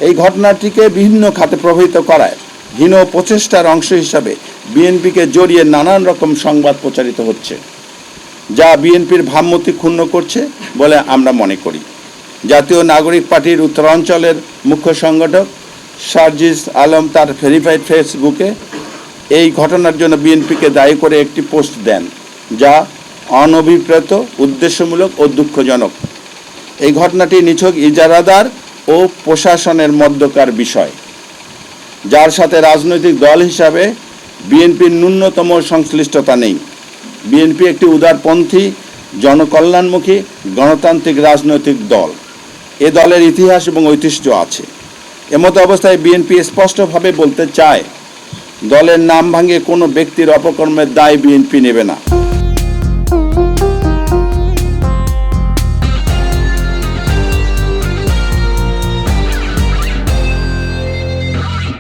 এই ঘটনাটিকে বিভিন্ন খাতে প্রভাবিত করায় হীন প্রচেষ্টার অংশ হিসাবে বিএনপিকে জড়িয়ে নানান রকম সংবাদ প্রচারিত হচ্ছে, যা বিএনপির ভাবমূর্তি ক্ষুণ্ণ করছে বলে আমরা মনে করি। জাতীয় নাগরিক পার্টির উত্তরাঞ্চলের মুখ্য সংগঠক সার্জিস আলম তার ভেরিফাইড ফেসবুকে এই ঘটনার জন্য বিএনপিকে দায়ী করে একটি পোস্ট দেন, যা অনভিপ্রেত, উদ্দেশ্যমূলক ও দুঃখজনক। এই ঘটনাটি নিছক ইজারাদার ও প্রশাসনের মধ্যকার বিষয়, যার সাথে রাজনৈতিক দল হিসাবে বিএনপির ন্যূনতম সংশ্লিষ্টতা নেই। বিএনপি একটি উদারপন্থী, জনকল্যাণমুখী, গণতান্ত্রিক রাজনৈতিক দল। এ দলের ইতিহাস এবং ঐতিহ্য আছে। এমতো অবস্থায় বিএনপি স্পষ্টভাবে বলতে চায়, দলের নাম ভাঙিয়ে কোনো ব্যক্তির অপকর্মের দায় বিএনপি নেবে না।